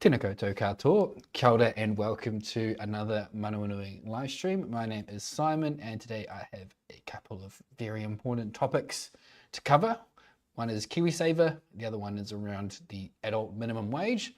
Tēnā koutou katoa, kia ora and welcome to another Manawanui live stream. My name is Simon and today I have a couple of very important topics to cover. One is Kiwisaver, the other one is around the adult minimum wage.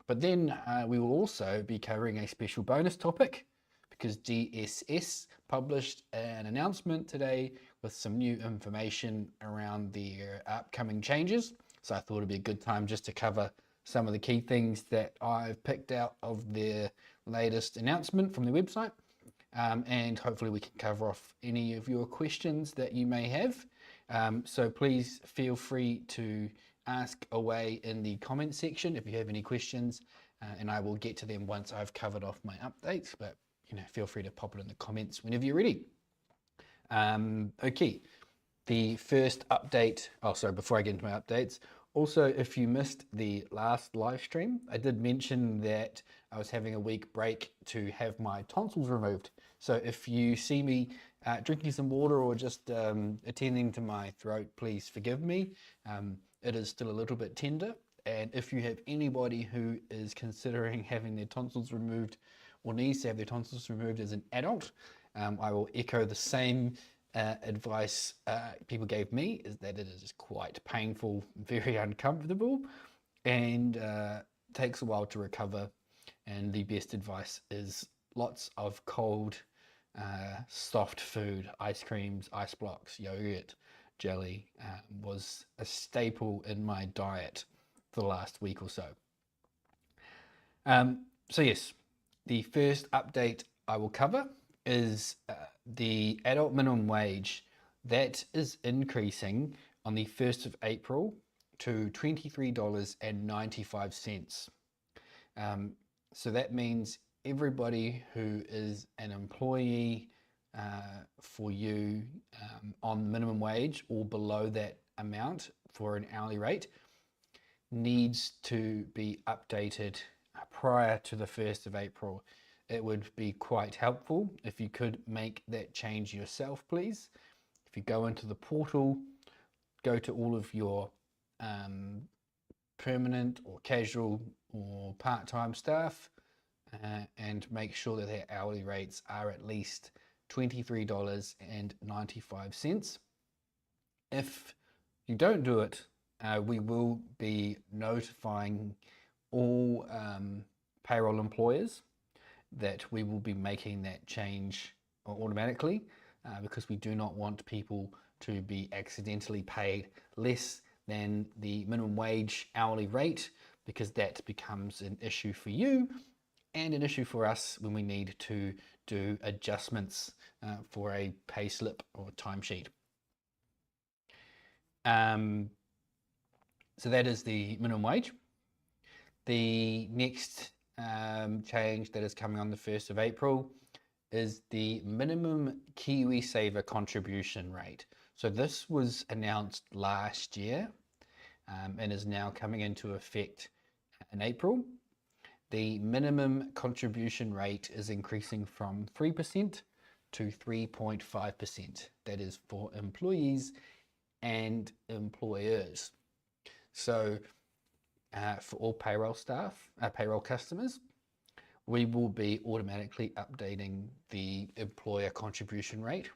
But then we will also be covering a special bonus topic because GSS published an announcement today with some new information around their upcoming changes. So I thought it'd be a good time just to cover some of the key things that I've picked out of their latest announcement from the website. And hopefully we can cover off any of your questions that you may have. So please feel free to ask away in the comment section if you have any questions, and I will get to them once I've covered off my updates, but feel free to pop it in the comments whenever you're ready. Okay, the first update, before I get into my updates, also, if you missed the last live stream, I did mention that I was having a week break to have my tonsils removed. So if you see me drinking some water or just attending to my throat, please forgive me. It is still a little bit tender. And if you have anybody who is considering having their tonsils removed or needs to have their tonsils removed as an adult, I will echo the same advice people gave me, is that it is quite painful, very uncomfortable, and takes a while to recover. And the best advice is lots of cold, soft food, ice creams, ice blocks, yogurt, jelly was a staple in my diet for the last week or so. So yes, the first update I will cover is the adult minimum wage. That is increasing on the 1st of April to $23.95. So that means everybody who is an employee for you on minimum wage or below that amount for an hourly rate needs to be updated prior to the 1st of April. It would be quite helpful if you could make that change yourself, please. If you go into the portal, go to all of your permanent or casual or part-time staff and make sure that their hourly rates are at least $23.95. If you don't do it, we will be notifying all payroll employers that we will be making that change automatically because we do not want people to be accidentally paid less than the minimum wage hourly rate, because that becomes an issue for you and an issue for us when we need to do adjustments for a pay slip or timesheet. So that is the minimum wage. The next change that is coming on the 1st of April is the minimum Kiwisaver contribution rate. So this was announced last year and is now coming into effect in April. The minimum contribution rate is increasing from 3% to 3.5%. That is for employees and employers. So for all payroll staff, payroll customers, we will be automatically updating the employer contribution rate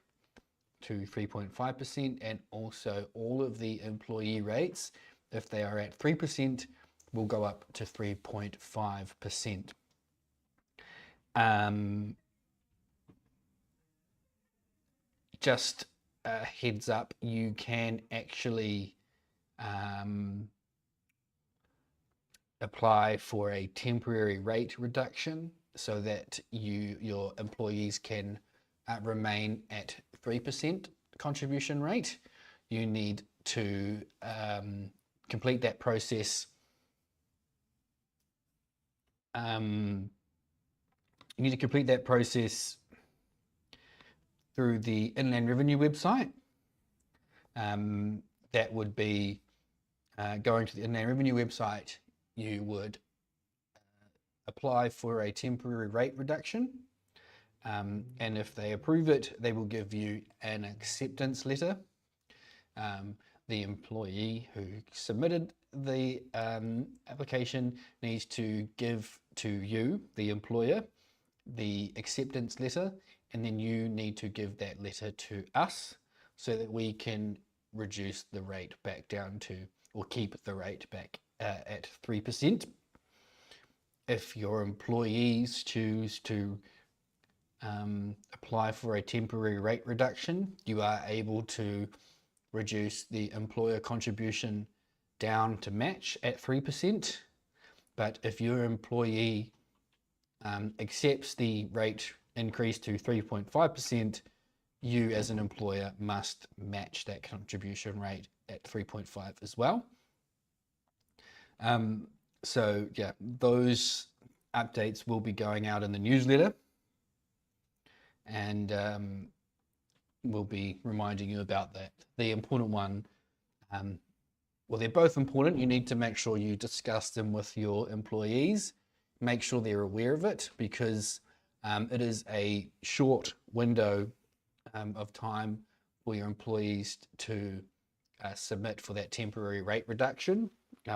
to 3.5%, and also all of the employee rates, if they are at 3%, will go up to 3.5%. Just a heads up, you can actually apply for a temporary rate reduction so that your employees can remain at 3% contribution rate. You need to complete that process. You need to complete that process through the Inland Revenue website. That would be going to the Inland Revenue website. You would apply for a temporary rate reduction, and if they approve it, they will give you an acceptance letter. the employee who submitted the application needs to give to you, the employer, the acceptance letter, and then you need to give that letter to us so that we can reduce the rate back down to, or keep the rate back at 3%. If your employees choose to apply for a temporary rate reduction, you are able to reduce the employer contribution down to match at 3%. But if your employee accepts the rate increase to 3.5%, you as an employer must match that contribution rate at 3.5 as well. So yeah, those updates will be going out in the newsletter, and we'll be reminding you about that. The important one, well, they're both important. You need to make sure you discuss them with your employees, make sure they're aware of it, because it is a short window of time for your employees to submit for that temporary rate reduction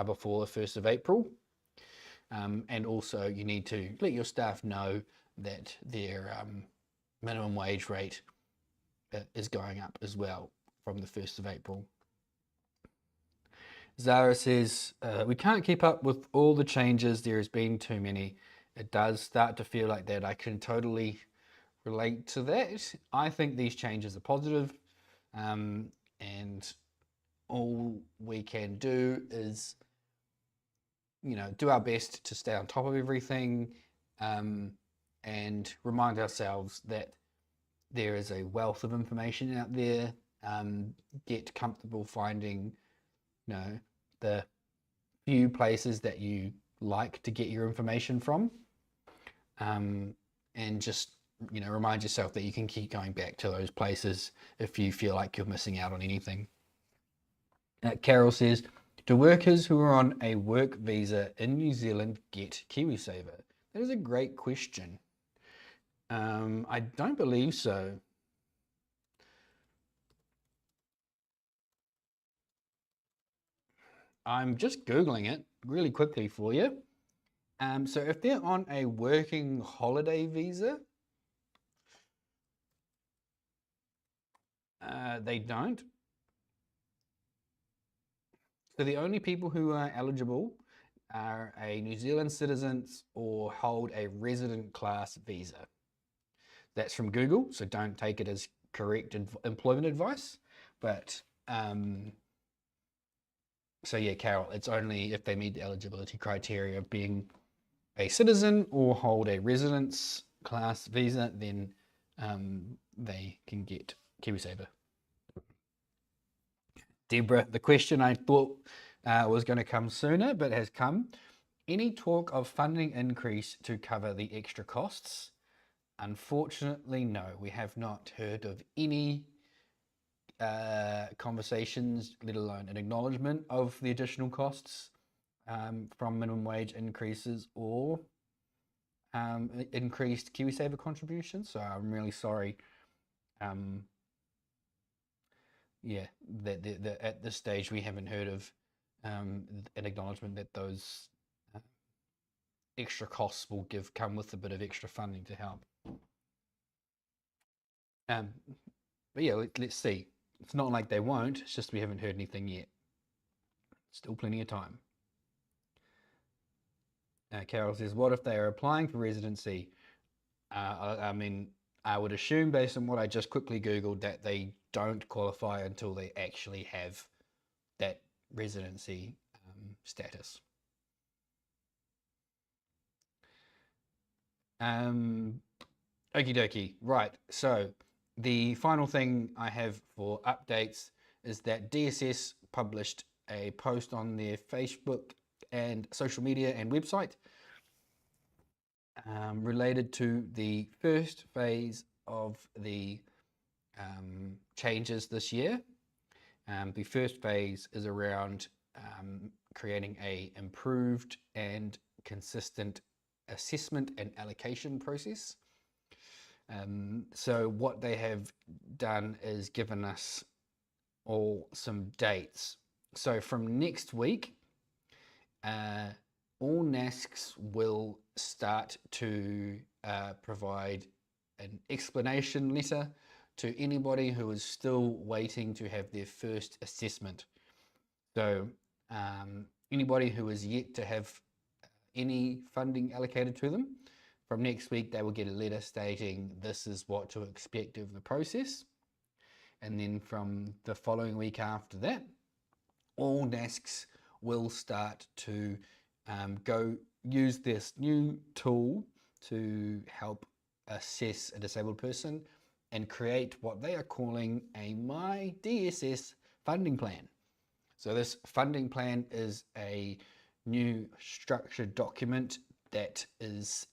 before the 1st of April. And also you need to let your staff know that their minimum wage rate is going up as well from the 1st of April. Zara says, we can't keep up with all the changes. There has been too many. It does start to feel like that. I can totally relate to that. I think these changes are positive, and all we can do is, do our best to stay on top of everything, and remind ourselves that there is a wealth of information out there. Get comfortable finding, the few places that you like to get your information from, and just, remind yourself that you can keep going back to those places if you feel like you're missing out on anything. Carol says, do workers who are on a work visa in New Zealand get Kiwisaver? That is a great question. I don't believe so. I'm just Googling it really quickly for you. So if they're on a working holiday visa, they don't. So the only people who are eligible are a New Zealand citizens or hold a resident class visa. That's from Google, so don't take it as correct employment advice. But so yeah, Carol, it's only if they meet the eligibility criteria of being a citizen or hold a residence class visa, then they can get Kiwisaver. Deborah, the question I thought was going to come sooner, but has come. Any talk of funding increase to cover the extra costs? Unfortunately, no. We have not heard of any conversations, let alone an acknowledgement of the additional costs from minimum wage increases or increased Kiwisaver contributions. So I'm really sorry. Yeah, that at this stage we haven't heard of an acknowledgement that those extra costs will come with a bit of extra funding to help. But yeah, let's see. It's not like they won't, it's just we haven't heard anything yet. Still plenty of time. Carol says, what if they are applying for residency? I mean, I would assume based on what I just quickly Googled that they don't qualify until they actually have that residency status. Okie dokie. Right. So the final thing I have for updates is that DSS published a post on their Facebook and social media and website related to the first phase of the changes this year. The first phase is around creating a improved and consistent assessment and allocation process. So what they have done is given us or some dates. So from next week, all NASCs will start to provide an explanation letter to anybody who is still waiting to have their first assessment. So anybody who is yet to have any funding allocated to them, from next week they will get a letter stating this is what to expect of the process. And then from the following week after that, all NASCs will start to go use this new tool to help assess a disabled person and create what they are calling a My DSS funding plan. So this funding plan is a new structured document that is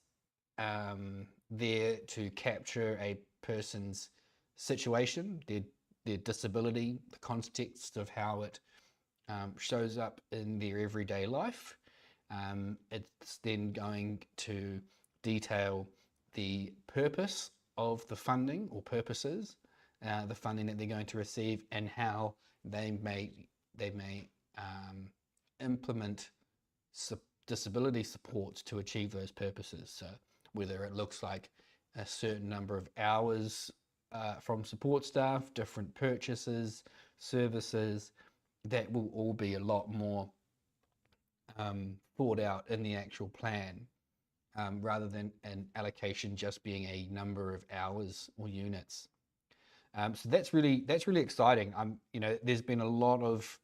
there to capture a person's situation, their disability, the context of how it shows up in their everyday life. It's then going to detail the purpose of the funding or purposes, the funding that they're going to receive, and how they may implement disability supports to achieve those purposes. So whether it looks like a certain number of hours from support staff, different purchases, services, that will all be a lot more thought out in the actual plan, rather than an allocation just being a number of hours or units. So that's really exciting. There's been a lot of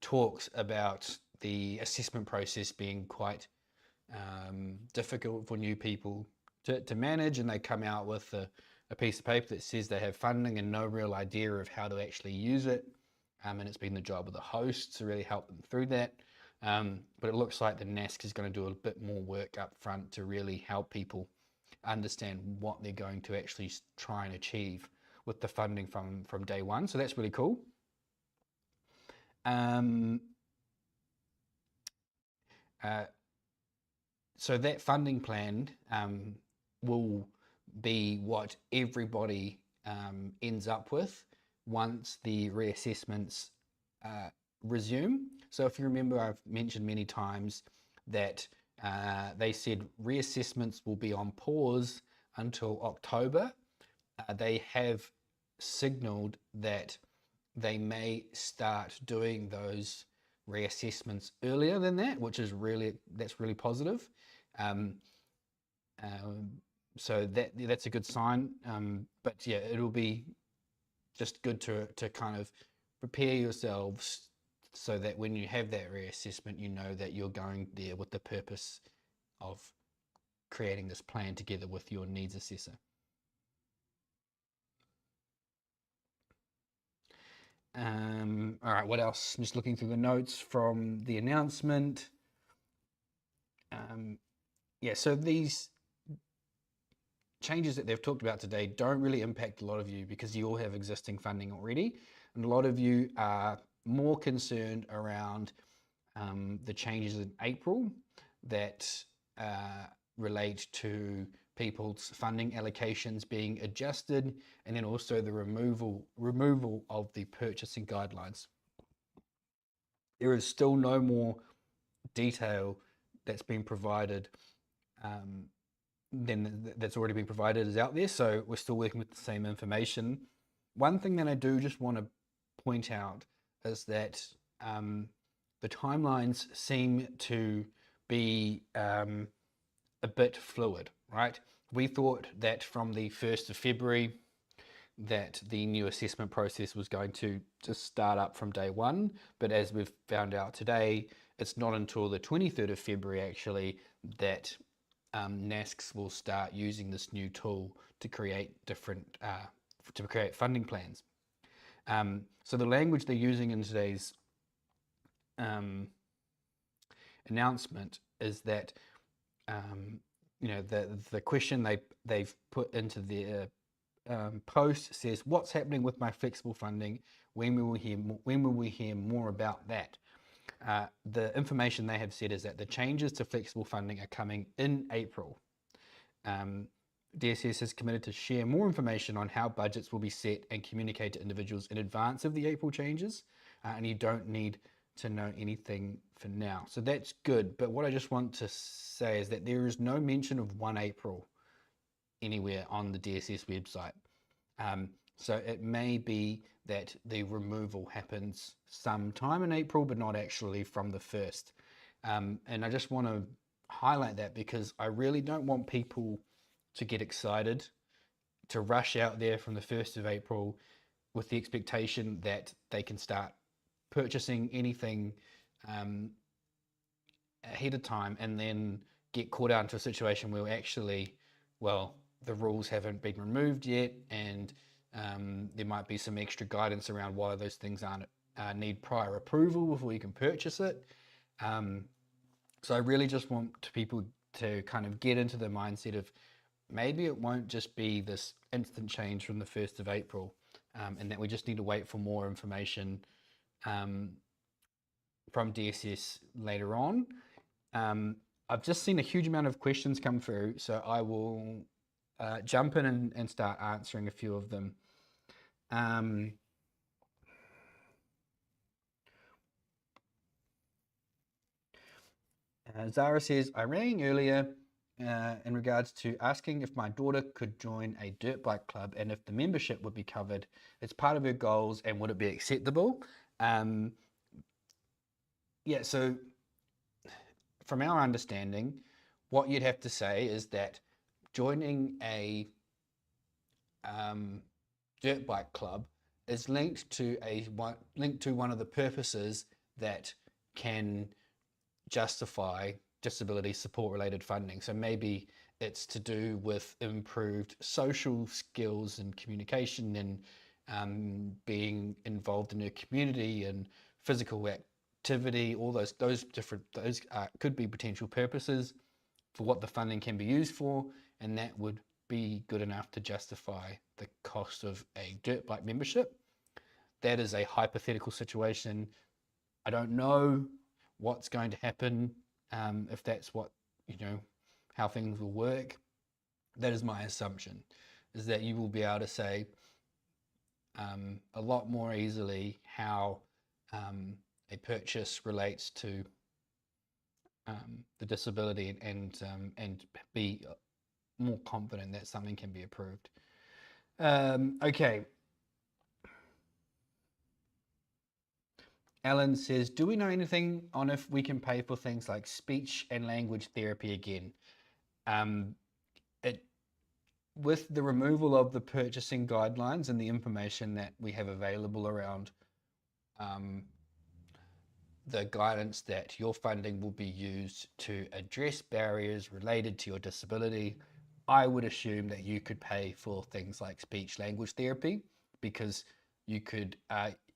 talks about the assessment process being quite difficult for new people to manage, and they come out with a piece of paper that says they have funding and no real idea of how to actually use it. And it's been the job of the host to really help them through that. But it looks like the NASC is going to do a bit more work up front to really help people understand what they're going to actually try and achieve with the funding from day one. So that's really cool. So that funding plan will be what everybody ends up with once the reassessments resume. So if you remember, I've mentioned many times that they said reassessments will be on pause until October. They have signaled that they may start doing those reassessments earlier than that, which is really positive. So that's a good sign. But yeah, it'll be just good to kind of prepare yourselves so that when you have that reassessment, you know that you're going there with the purpose of creating this plan together with your needs assessor. All right, what else? I'm just looking through the notes from the announcement. Yeah, so these changes that they've talked about today don't really impact a lot of you because you all have existing funding already. And a lot of you are more concerned around the changes in April that relate to people's funding allocations being adjusted, and then also the removal of the purchasing guidelines. There is still no more detail that's been provided than that's already been provided is out there. So we're still working with the same information. One thing that I do just want to point out is that the timelines seem to be a bit fluid, right? We thought that from the 1st of February that the new assessment process was going to just start up from day one, but as we've found out today, it's not until the 23rd of February actually that NASCs will start using this new tool to create funding plans. So the language they're using in today's announcement is that the question they've put into their post says, "What's happening with my flexible funding? When will we hear more about that?" The information they have said is that the changes to flexible funding are coming in April. DSS is committed to share more information on how budgets will be set and communicate to individuals in advance of the April changes, and you don't need to know anything for now. So that's good, but what I just want to say is that there is no mention of 1 April anywhere on the DSS website. So it may be that the removal happens sometime in April, but not actually from the 1st. And I just want to highlight that because I really don't want people to get excited, to rush out there from the 1st of April with the expectation that they can start purchasing anything ahead of time and then get caught out into a situation where actually, well, the rules haven't been removed yet, and there might be some extra guidance around why those things aren't need prior approval before you can purchase it. So I really just want people to kind of get into the mindset of maybe it won't just be this instant change from the 1st of April, and that we just need to wait for more information from DSS later on. I've just seen a huge amount of questions come through, so I will jump in and start answering a few of them. Zara says, I rang earlier in regards to asking if my daughter could join a dirt bike club and if the membership would be covered. It's part of her goals and would it be acceptable? Yeah, so from our understanding, what you'd have to say is that joining a dirt bike club is linked to one of the purposes that can justify disability support related funding. So maybe it's to do with improved social skills and communication and being involved in a community and physical activity. All those could be potential purposes for what the funding can be used for, and that would be good enough to justify the cost of a dirt bike membership. That is a hypothetical situation. I don't know what's going to happen if that's what, how things will work. That is my assumption, is that you will be able to say a lot more easily how a purchase relates to the disability and be more confident that something can be approved. Okay. Alan says, do we know anything on if we can pay for things like speech and language therapy again? With the removal of the purchasing guidelines and the information that we have available around the guidance that your funding will be used to address barriers related to your disability, I would assume that you could pay for things like speech language therapy, because you could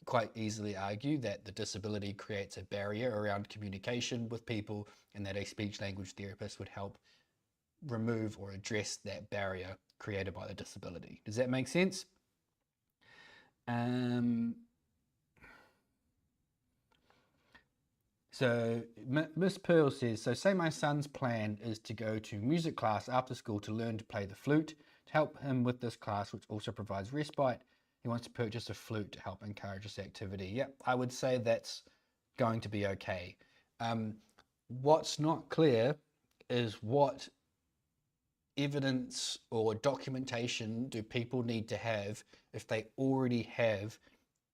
quite easily argue that the disability creates a barrier around communication with people, and that a speech language therapist would help remove or address that barrier created by the disability. Does that make sense? So Miss Pearl says, so say my son's plan is to go to music class after school to learn to play the flute. To help him with this class, which also provides respite, he wants to purchase a flute to help encourage this activity. Yep, I would say that's going to be okay. What's not clear is what evidence or documentation do people need to have if they already have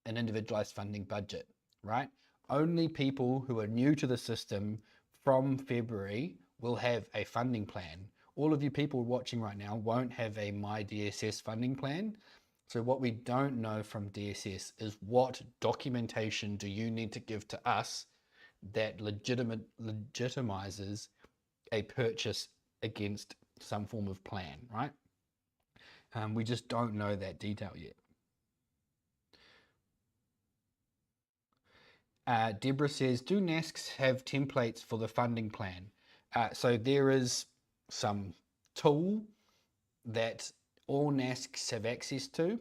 an individualized funding budget, right? Only people who are new to the system from February will have a funding plan. All of you people watching right now won't have a My DSS funding plan. So what we don't know from DSS is what documentation do you need to give to us that legitimizes a purchase against some form of plan, right? We just don't know that detail yet. Deborah says, do NASCs have templates for the funding plan? So there is some tool that all NASCs have access to,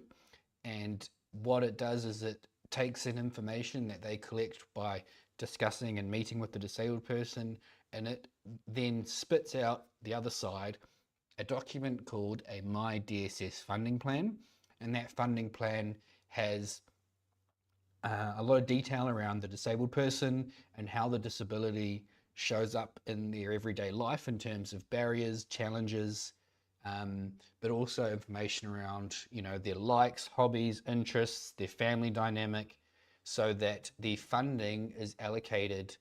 and what it does is it takes in information that they collect by discussing and meeting with the disabled person, and it then spits out the other side a document called a My DSS funding plan, and that funding plan has a lot of detail around the disabled person and how the disability shows up in their everyday life in terms of barriers, challenges, but also information around, their likes, hobbies, interests, their family dynamic, so that the funding is allocated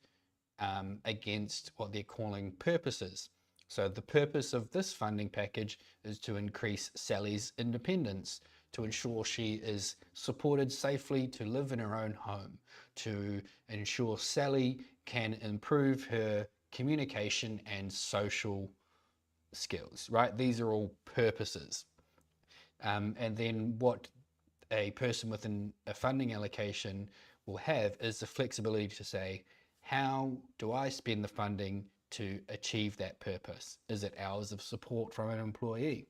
against what they're calling purposes. So the purpose of this funding package is to increase Sally's independence, to ensure she is supported safely to live in her own home, to ensure Sally can improve her communication and social skills, right? These are all purposes. And then what a person within a funding allocation will have is the flexibility to say, how do I spend the funding to achieve that purpose? Is it hours of support from an employee?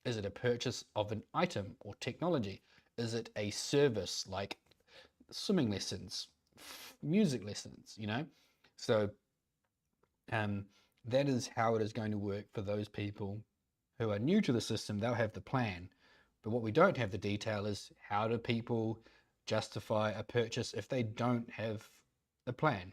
Is it a purchase of an item or technology? Is it a service like swimming lessons, music lessons, So that is how it is going to work for those people who are new to the system. They'll have the plan. But what we don't have the detail is, how do people justify a purchase if they don't have a plan?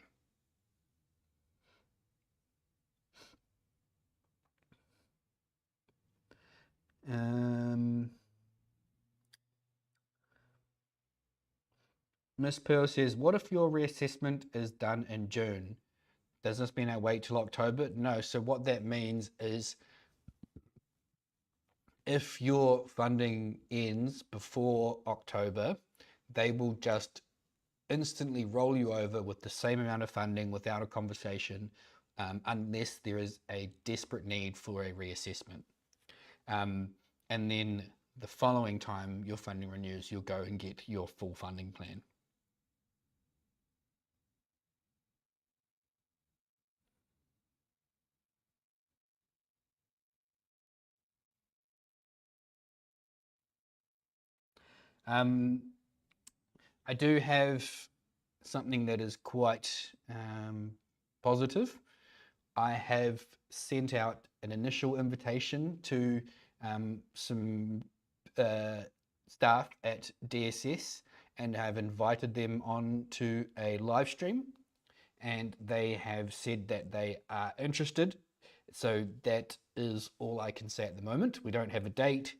Miss Pearl says, what if your reassessment is done in June? Does this mean I wait till October? No. So what that means is, if your funding ends before October, they will just instantly roll you over with the same amount of funding without a conversation, unless there is a desperate need for a reassessment. And then the following time your funding renews, you'll go and get your full funding plan. I do have something that is quite positive. I have sent out an initial invitation to some staff at DSS, and I've invited them on to a live stream, and they have said that they are interested. So that is all I can say at the moment. We don't have a date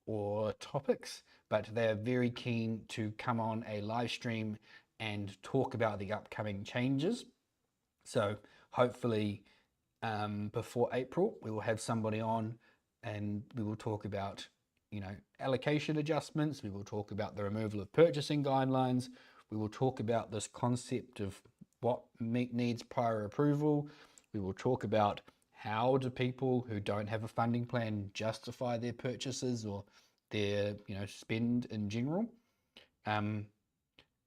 or topics, but they're very keen to come on a live stream and talk about the upcoming changes. So hopefully before April, we will have somebody on and we will talk about, allocation adjustments. We will talk about the removal of purchasing guidelines. We will talk about this concept of what needs prior approval. We will talk about how do people who don't have a funding plan justify their purchases or their, spend in general. Yeah,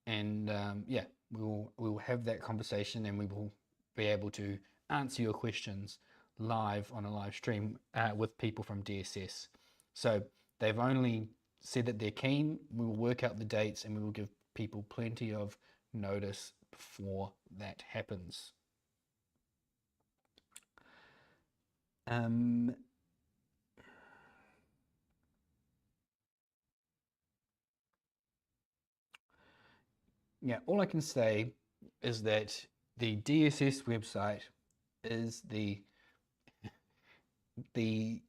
we will have that conversation, and we will be able to answer your questions live on a live stream with people from DSS. So they've only said that they're keen. We will work out the dates, and we will give people plenty of notice before that happens. Yeah, all I can say is that the DSS website is the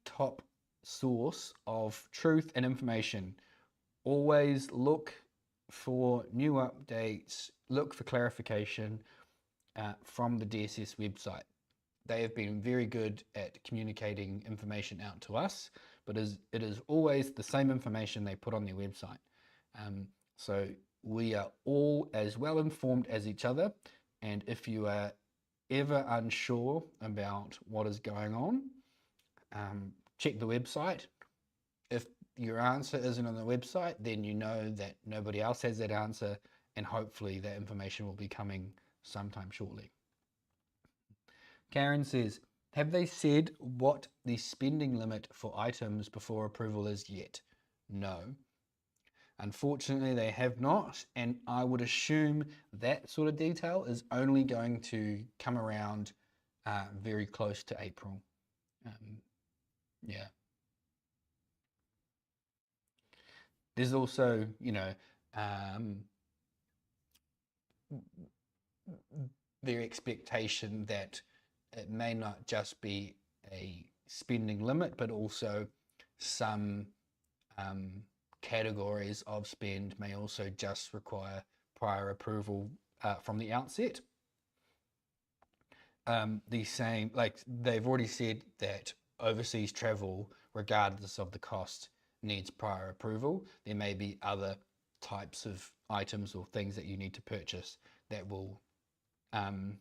top source of truth and information. Always look for new updates, look for clarification from the DSS website. They have been very good at communicating information out to us, but it is always the same information they put on their website. So we are all as well informed as each other, and if you are ever unsure about what is going on, check the website. If your answer isn't on the website, then you know that nobody else has that answer, and hopefully that information will be coming sometime shortly. Karen says, have they said what the spending limit for items before approval is yet? No. Unfortunately, they have not, and I would assume that sort of detail is only going to come around very close to April. Yeah. There's also, um, their expectation that it may not just be a spending limit, but also some um, categories of spend may also just require prior approval from the outset. The same, like they've already said that overseas travel, regardless of the cost, needs prior approval. There may be other types of items or things that you need to purchase that will um,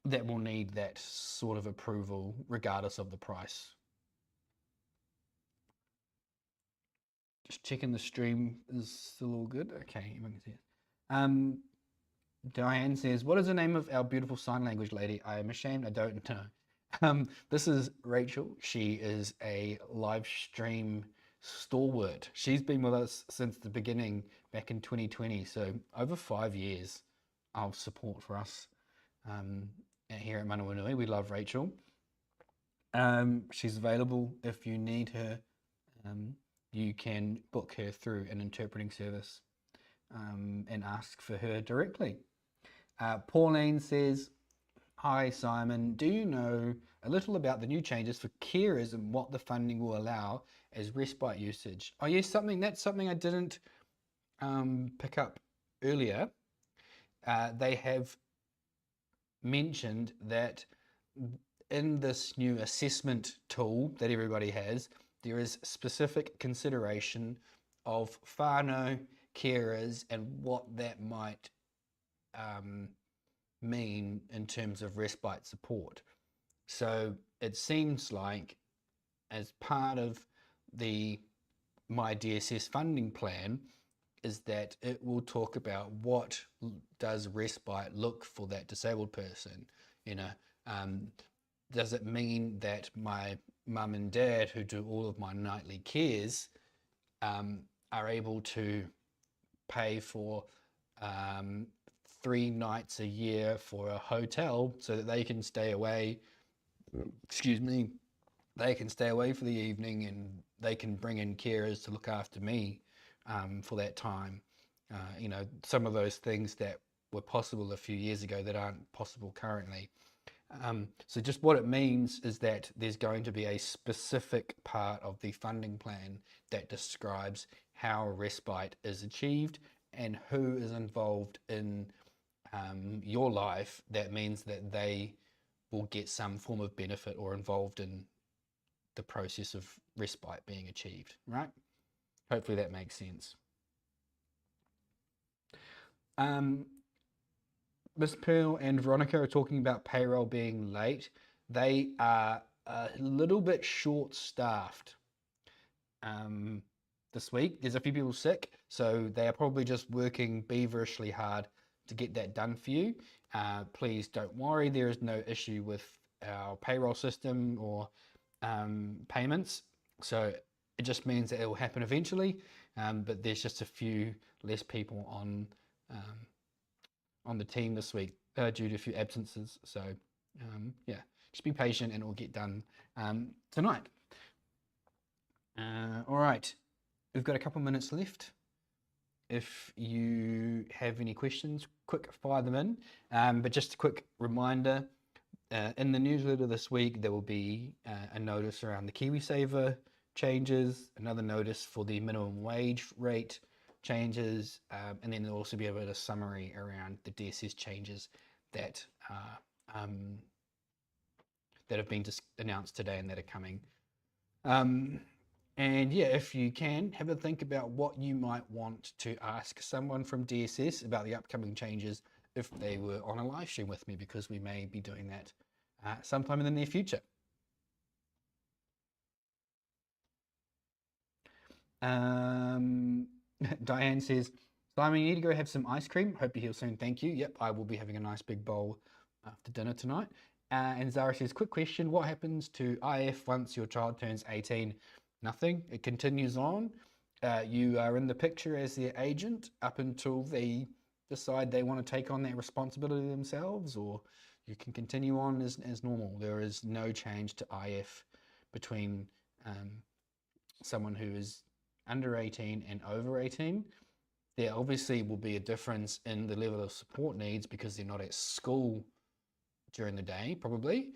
need that sort of approval regardless of the price. Just checking the stream is still all good. Okay, everyone can see it. Diane says, "What is the name of our beautiful sign language lady? I am ashamed I don't know." This is Rachel. She is a live stream stalwart. She's been with us since the beginning back in 2020, so over 5 years of support for us here at Manawanui. We love Rachel. She's available if you need her. You can book her through an interpreting service and ask for her directly. Pauline says, "Hi Simon, do you know a little about the new changes for carers and what the funding will allow as respite usage?" Oh yes, that's something I didn't pick up earlier. They have mentioned that in this new assessment tool that everybody has, there is specific consideration of whānau carers and what that might mean in terms of respite support. So it seems like as part of the My DSS funding plan is that it will talk about what does respite look for that disabled person. Does it mean that my mum and dad, who do all of my nightly cares, are able to pay for 3 nights a year for a hotel so that they can stay away, they can stay away for the evening and they can bring in carers to look after me for that time. Some of those things that were possible a few years ago that aren't possible currently. So just what it means is that there's going to be a specific part of the funding plan that describes how respite is achieved and who is involved in your life. That means that they will get some form of benefit or involved in the process of respite being achieved, right? Hopefully that makes sense. Miss Pearl and Veronica are talking about payroll being late. They are a little bit short-staffed this week. There's a few people sick, so they are probably just working beaverishly hard to get that done for you. Please don't worry, there is no issue with our payroll system or payments. So it just means that it will happen eventually, but there's just a few less people on the team this week due to a few absences. So yeah, just be patient and it will get done tonight. All right, we've got a couple minutes left. If you have any questions, quick fire them in. But just a quick reminder, in the newsletter this week, there will be a notice around the Kiwisaver changes, another notice for the minimum wage rate changes, and then there'll also be a bit of summary around the DSS changes that that have been announced today and that are coming. And yeah, if you can, have a think about what you might want to ask someone from DSS about the upcoming changes if they were on a live stream with me, because we may be doing that sometime in the near future. Diane says, "Simon, you need to go have some ice cream. Hope you heal soon. Thank you." Yep, I will be having a nice big bowl after dinner tonight. And Zara says, "Quick question, what happens to IF once your child turns 18? Nothing. It continues on. You are in the picture as their agent up until they decide they want to take on that responsibility themselves, or you can continue on as normal. There is no change to IF between someone who is under 18 and over 18. There obviously will be a difference in the level of support needs because they're not at school during the day, probably,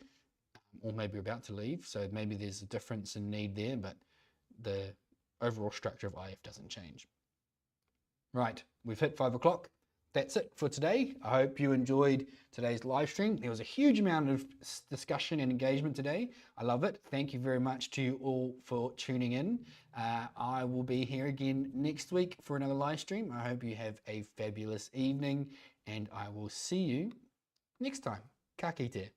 or maybe about to leave. So maybe there's a difference in need there, but the overall structure of IF doesn't change. Right, we've hit 5 o'clock. That's it for today. I hope you enjoyed today's live stream. There was a huge amount of discussion and engagement today. I love it. Thank you very much to you all for tuning in. I will be here again next week for another live stream. I hope you have a fabulous evening, and I will see you next time. Ka kite.